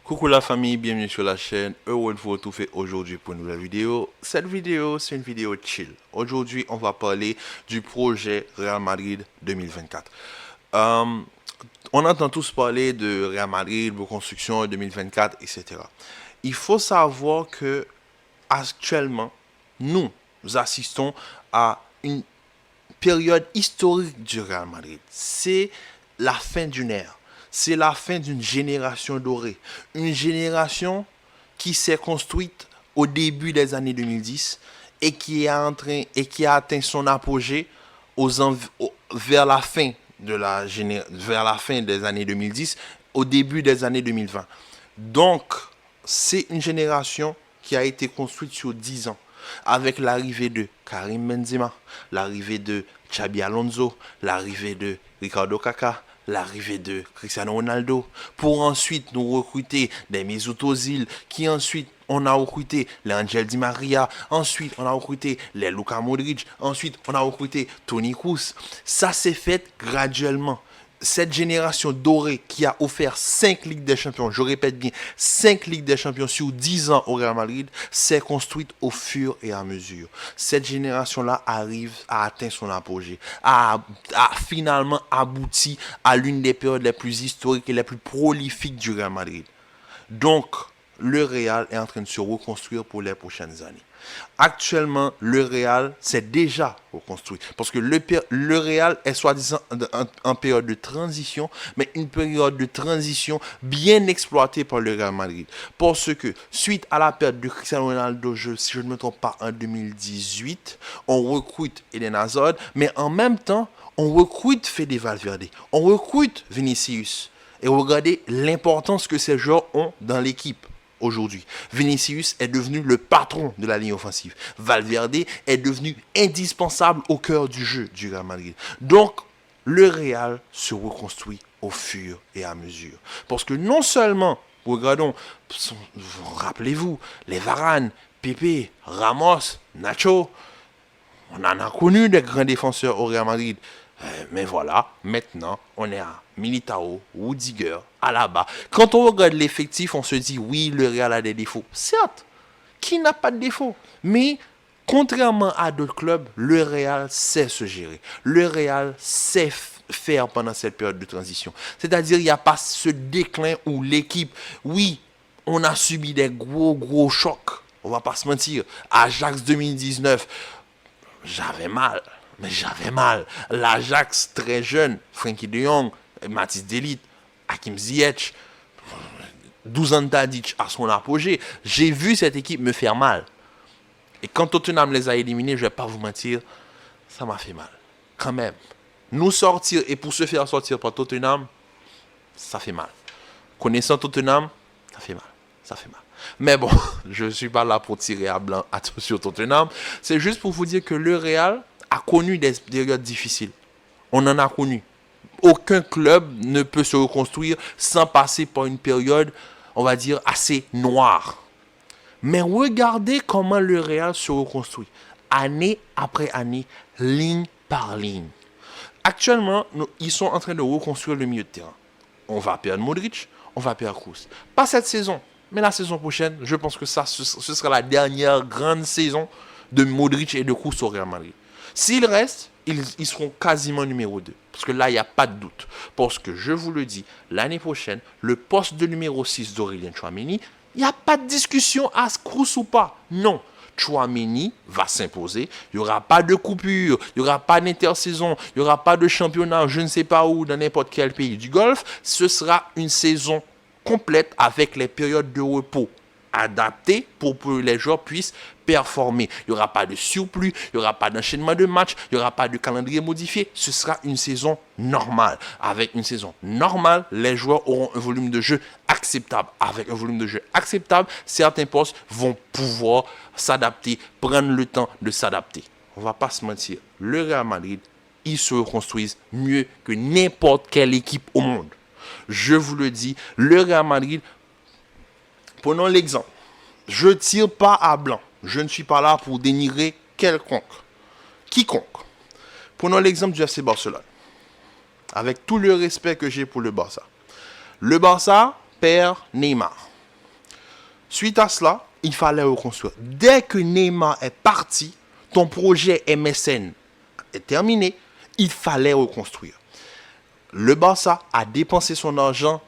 Coucou la famille, bienvenue sur la chaîne. Heureux de vous retrouver aujourd'hui pour une nouvelle vidéo. Cette vidéo, c'est une vidéo chill. Aujourd'hui, on va parler du projet Real Madrid 2024. On entend tous parler de Real Madrid, reconstruction 2024, etc. Il faut savoir que actuellement, nous assistons à une période historique du Real Madrid. C'est la fin d'une ère. C'est la fin d'une génération dorée. Une génération qui s'est construite au début des années 2010 et qui a atteint son apogée vers la fin vers la fin des années 2010, au début des années 2020. Donc, c'est une génération qui a été construite sur 10 ans, avec l'arrivée de Karim Benzema, l'arrivée de Xabi Alonso, l'arrivée de Ricardo Caca, l'arrivée de Cristiano Ronaldo, pour ensuite nous recruter des Mesut Ozil, qui ensuite on a recruté les Angel Di Maria, ensuite on a recruté les Luka Modric, ensuite on a recruté Toni Kroos. Ça s'est fait graduellement. Cette génération dorée qui a offert 5 Ligues des Champions, je répète bien, 5 Ligues des Champions sur 10 ans au Real Madrid, s'est construite au fur et à mesure. Cette génération-là arrive à atteindre son apogée, a finalement abouti à l'une des périodes les plus historiques et les plus prolifiques du Real Madrid. Donc, le Real est en train de se reconstruire pour les prochaines années. Actuellement, le Real s'est déjà reconstruit. Parce que le Real est soi-disant en période de transition, mais une période de transition bien exploitée par le Real Madrid. Parce que, suite à la perte de Cristiano Ronaldo, si je ne me trompe pas, en 2018, on recrute Eden Hazard, mais en même temps, on recrute Fede Valverde, on recrute Vinicius. Et regardez l'importance que ces joueurs ont dans l'équipe. Aujourd'hui, Vinicius est devenu le patron de la ligne offensive. Valverde est devenu indispensable au cœur du jeu du Real Madrid. Donc, le Real se reconstruit au fur et à mesure. Parce que non seulement, regardons, rappelez-vous, les Varane, Pepe, Ramos, Nacho, on en a connu des grands défenseurs au Real Madrid. Mais voilà, maintenant, on est à Militao, Rudiger, Alaba. Quand on regarde l'effectif, on se dit, oui, le Real a des défauts. Certes, qui n'a pas de défauts? Mais, contrairement à d'autres clubs, le Real sait se gérer. Le Real sait faire pendant cette période de transition. C'est-à-dire, il n'y a pas ce déclin où l'équipe, oui, on a subi des gros chocs. On va pas se mentir. Ajax 2019, j'avais mal. Mais j'avais mal. L'Ajax très jeune, Frenkie de Jong, Mathis de Ligt, Hakim Ziyech, Dusan Tadic à son apogée. J'ai vu cette équipe me faire mal. Et quand Tottenham les a éliminés, je ne vais pas vous mentir, ça m'a fait mal. Quand même. Nous sortir et pour se faire sortir par Tottenham, ça fait mal. Connaissant Tottenham, ça fait mal. Ça fait mal. Mais bon, je ne suis pas là pour tirer à blanc sur Tottenham. C'est juste pour vous dire que le Real a connu des périodes difficiles. On en a connu. Aucun club ne peut se reconstruire sans passer par une période, on va dire, assez noire. Mais regardez comment le Real se reconstruit. Année après année, ligne par ligne. Actuellement, ils sont en train de reconstruire le milieu de terrain. On va perdre Modric, on va perdre Kroos. Pas cette saison, mais la saison prochaine, je pense que ce sera la dernière grande saison de Modric et de Kroos au Real Madrid. S'ils restent, ils seront quasiment numéro 2. Parce que là, il n'y a pas de doute. Parce que, je vous le dis, l'année prochaine, le poste de numéro 6 d'Aurélien Tchouaméni, il n'y a pas de discussion à Kroos ou pas. Non. Tchouaméni va s'imposer. Il n'y aura pas de coupure. Il n'y aura pas d'intersaison. Il n'y aura pas de championnat, je ne sais pas où, dans n'importe quel pays du Golfe. Ce sera une saison complète avec les périodes de repos adapté pour que les joueurs puissent performer. Il n'y aura pas de surplus, il n'y aura pas d'enchaînement de matchs, il n'y aura pas de calendrier modifié. Ce sera une saison normale. Avec une saison normale, les joueurs auront un volume de jeu acceptable. Avec un volume de jeu acceptable, certains postes vont pouvoir s'adapter, prendre le temps de s'adapter. On ne va pas se mentir. Le Real Madrid, ils se reconstruisent mieux que n'importe quelle équipe au monde. Je vous le dis, le Real Madrid, prenons l'exemple. Je ne tire pas à blanc. Je ne suis pas là pour dénigrer quiconque. Prenons l'exemple du FC Barcelone. Avec tout le respect que j'ai pour le Barça. Le Barça perd Neymar. Suite à cela, il fallait reconstruire. Dès que Neymar est parti, ton projet MSN est terminé, il fallait reconstruire. Le Barça a dépensé son argent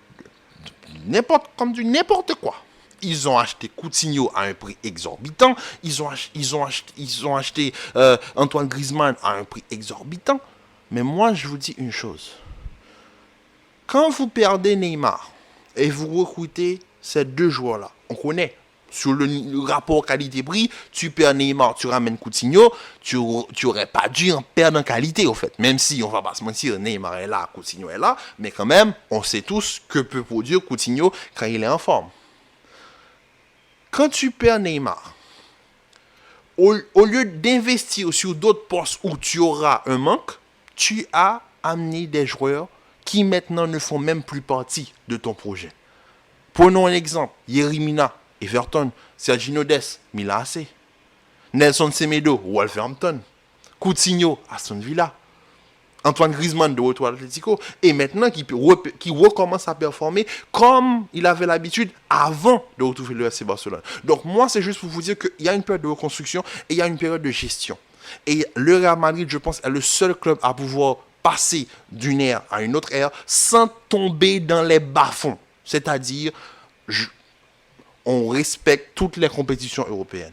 comme du n'importe quoi. Ils ont acheté Coutinho à un prix exorbitant. Ils ont acheté Antoine Griezmann à un prix exorbitant. Mais moi, je vous dis une chose. Quand vous perdez Neymar et vous recrutez ces deux joueurs-là, on connaît. Sur le rapport qualité-prix, tu perds Neymar, tu ramènes Coutinho, tu aurais pas dû en perdre en qualité, au fait. Même si, on va pas se mentir, Neymar est là, Coutinho est là, mais quand même, on sait tous que peut produire Coutinho quand il est en forme. Quand tu perds Neymar, au lieu d'investir sur d'autres postes où tu auras un manque, tu as amené des joueurs qui maintenant ne font même plus partie de ton projet. Prenons un exemple, Yerry Mina, Everton, Sergio Dest, Milan AC, Nelson Semedo, Wolverhampton, Coutinho, Aston Villa, Antoine Griezmann de retour à l'Atlético, et maintenant qui recommence à performer comme il avait l'habitude avant de retrouver le FC Barcelone. Donc moi, c'est juste pour vous dire qu'il y a une période de reconstruction et il y a une période de gestion. Et le Real Madrid, je pense, est le seul club à pouvoir passer d'une ère à une autre ère sans tomber dans les bas-fonds. C'est-à-dire, on respecte toutes les compétitions européennes.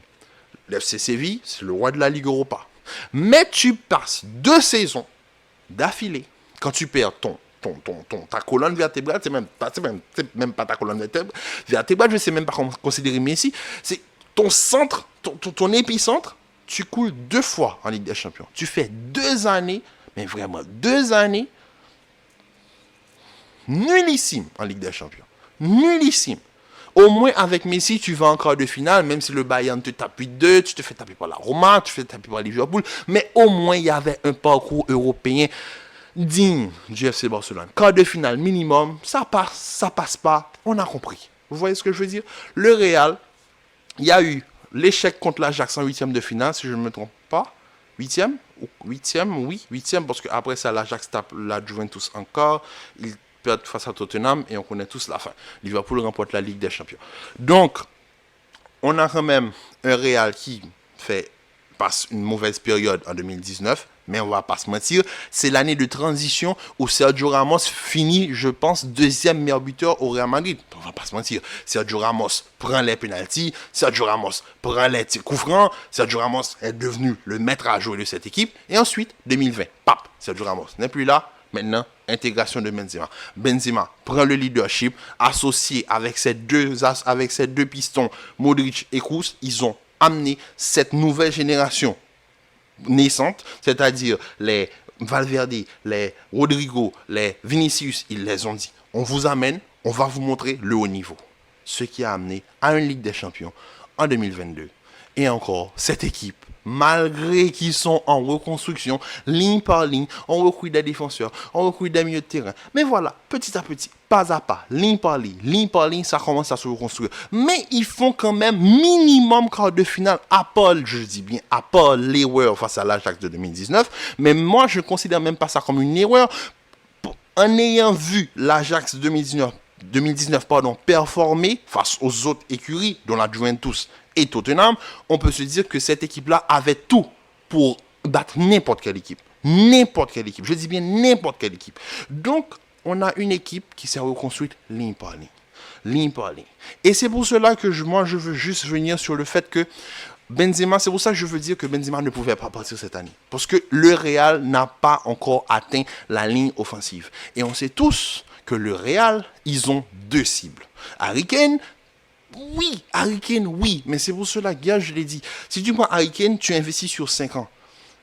L'FC Séville, c'est le roi de la Ligue Europa. Mais tu passes 2 saisons d'affilée. Quand tu perds ta colonne vertébrale, c'est même pas ta colonne vertébrale, je ne sais même pas comment considérer Messi, c'est ton centre, ton épicentre, tu coules 2 fois en Ligue des Champions. Tu fais 2 années, mais vraiment 2 années, nullissimes en Ligue des Champions. Nullissime. Au moins avec Messi, tu vas en quart de finale, même si le Bayern te tape 8-2, tu te fais taper par la Roma, tu te fais taper par Liverpool, mais au moins il y avait un parcours européen digne du FC Barcelone. Quart de finale minimum, ça passe pas, on a compris. Vous voyez ce que je veux dire? Le Real, il y a eu l'échec contre l'Ajax en 8e de finale, si je ne me trompe pas. 8e, oui, 8e, parce qu'après ça, l'Ajax tape la Juventus encore. Il perd face à Tottenham et on connaît tous la fin. Liverpool remporte la Ligue des Champions. Donc, on a quand même un Real qui passe une mauvaise période en 2019, mais on va pas se mentir, c'est l'année de transition où Sergio Ramos finit, je pense, 2e meilleur buteur au Real Madrid. On va pas se mentir, Sergio Ramos prend les pénaltys, Sergio Ramos prend les tirs coups francs, Sergio Ramos est devenu le maître à jouer de cette équipe, et ensuite, 2020, pap, Sergio Ramos n'est plus là. Maintenant, intégration de Benzema. Benzema prend le leadership, associé avec ces deux pistons, Modric et Kroos, ils ont amené cette nouvelle génération naissante, c'est-à-dire les Valverde, les Rodrigo, les Vinicius, ils les ont dit. On vous amène, on va vous montrer le haut niveau. Ce qui a amené à une Ligue des Champions en 2022. Et encore, cette équipe, malgré qu'ils sont en reconstruction, ligne par ligne, on recrute des défenseurs, on recrute des milieux de terrain. Mais voilà, petit à petit, pas à pas, ligne par ligne, ça commence à se reconstruire. Mais ils font quand même minimum quart de finale à Paul, je dis bien à Paul, l'erreur face à l'Ajax de 2019. Mais moi, je ne considère même pas ça comme une erreur. En ayant vu l'Ajax 2019 performer face aux autres écuries, dont la Juventus et Tottenham, on peut se dire que cette équipe-là avait tout pour battre n'importe quelle équipe. N'importe quelle équipe. Je dis bien n'importe quelle équipe. Donc, on a une équipe qui s'est reconstruite ligne par ligne. Ligne par ligne. Et c'est pour cela que moi, je veux juste venir sur le fait que Benzema, c'est pour ça que je veux dire que Benzema ne pouvait pas partir cette année. Parce que le Real n'a pas encore atteint la ligne offensive. Et on sait tous que le Real, ils ont 2 cibles. Harry Kane, oui, mais c'est pour cela, gars, je l'ai dit. Si tu prends Harry Kane, tu investis sur 5 ans.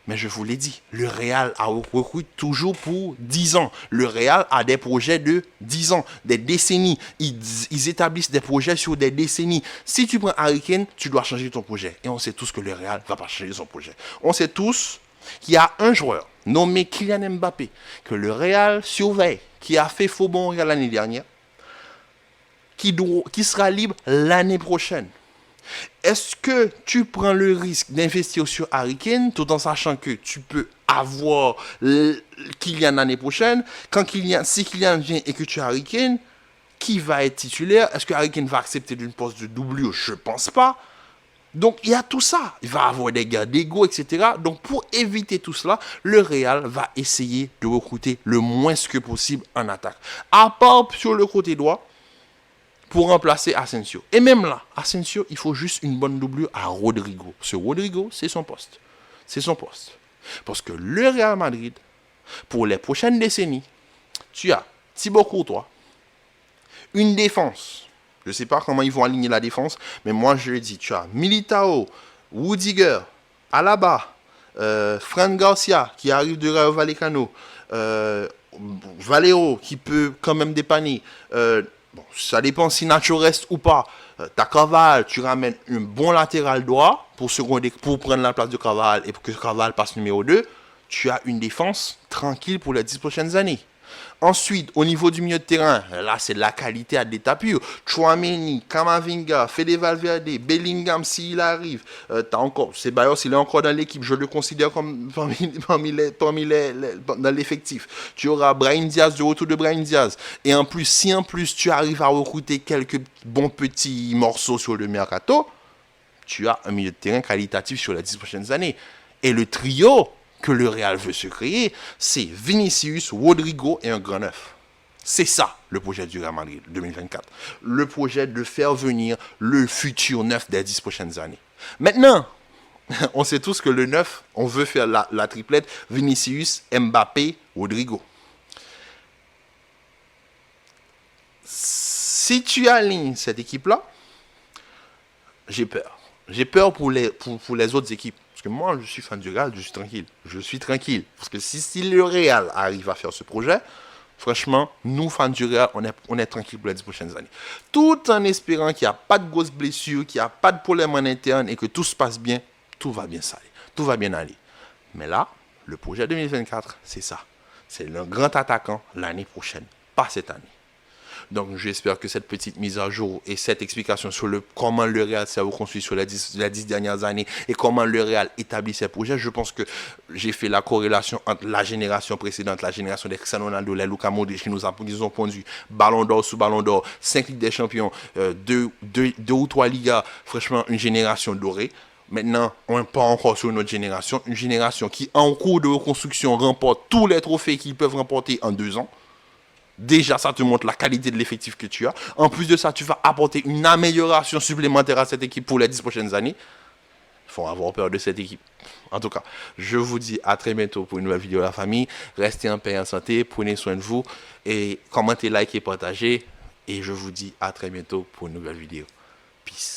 Mais je vous l'ai dit, le Real recrute toujours pour 10 ans. Le Real a des projets de 10 ans, des décennies. Ils établissent des projets sur des décennies. Si tu prends Harry Kane, tu dois changer ton projet. Et on sait tous que le Real ne va pas changer son projet. On sait tous qu'il y a un joueur nommé Kylian Mbappé, que le Real surveille, qui a fait faux bon l'année dernière, qui sera libre l'année prochaine. Est-ce que tu prends le risque d'investir sur Harry Kane tout en sachant que tu peux avoir Kylian l'année prochaine? Si Kylian vient et que tu as Harry Kane, Qui va être titulaire? Est-ce que Harry Kane va accepter d'une poste de doublure? Je pense pas. Donc, il y a tout ça. Il va avoir des guerres d'ego, etc. Donc, pour éviter tout cela, le Real va essayer de recruter le moins que possible en attaque. À part sur le côté droit, pour remplacer Asensio. Et même là, Asensio, il faut juste une bonne doublure à Rodrigo. Ce Rodrigo, c'est son poste. C'est son poste. Parce que le Real Madrid, pour les prochaines décennies, tu as Thibaut Courtois, une défense. Je ne sais pas comment ils vont aligner la défense, mais moi je le dis, tu as Militao, Rudiger, Alaba, Fran Garcia qui arrive de Rayo Vallecano, Valero qui peut quand même dépanner. Bon, ça dépend si Nacho reste ou pas. T'as Carvajal, tu ramènes un bon latéral droit pour prendre la place de Carvajal et pour que Carvajal passe numéro 2. Tu as une défense tranquille pour les 10 prochaines années. Ensuite, au niveau du milieu de terrain, là, c'est de la qualité à l'état pur. Chouameni, Camavinga, Fede Valverde, Bellingham, s'il arrive. T'as encore, Ceballos, il est encore dans l'équipe. Je le considère comme dans l'effectif. Tu auras Brahim Diaz, de retour de Brahim Diaz. Et en plus, si en plus tu arrives à recruter quelques bons petits morceaux sur le mercato, tu as un milieu de terrain qualitatif sur les 10 prochaines années. Et le trio que le Real veut se créer, c'est Vinicius, Rodrigo et un grand neuf. C'est ça le projet du Real Madrid 2024. Le projet de faire venir le futur neuf des 10 prochaines années. Maintenant, on sait tous que le neuf, on veut faire la triplette Vinicius, Mbappé, Rodrigo. Si tu alignes cette équipe-là, j'ai peur. J'ai peur pour les autres équipes. Parce que moi, je suis fan du Real, je suis tranquille. Je suis tranquille. Parce que si le Real arrive à faire ce projet, franchement, nous, fans du Real, on est tranquille pour les 10 prochaines années. Tout en espérant qu'il n'y a pas de grosses blessures, qu'il n'y a pas de problème en interne et que tout se passe bien, tout va bien s'aller. Tout va bien aller. Mais là, le projet 2024, c'est ça. C'est le grand attaquant l'année prochaine, pas cette année. Donc, j'espère que cette petite mise à jour et cette explication sur comment le Real s'est reconstruit sur les 10 dernières années et comment le Real établit ses projets, je pense que j'ai fait la corrélation entre la génération précédente, la génération des Cristiano Ronaldo, les Luka Modric, qui nous ont pondu Ballon d'Or sous Ballon d'Or, 5 Ligues des Champions, 2 ou 3 Ligas, franchement, une génération dorée. Maintenant, on n'est pas encore sur une génération qui, en cours de reconstruction, remporte tous les trophées qu'ils peuvent remporter en 2 ans. Déjà, ça te montre la qualité de l'effectif que tu as. En plus de ça, tu vas apporter une amélioration supplémentaire à cette équipe pour les 10 prochaines années. Il faut avoir peur de cette équipe. En tout cas, je vous dis à très bientôt pour une nouvelle vidéo de la famille. Restez en paix et en santé. Prenez soin de vous. Et commentez, likez, partagez. Et je vous dis à très bientôt pour une nouvelle vidéo. Peace.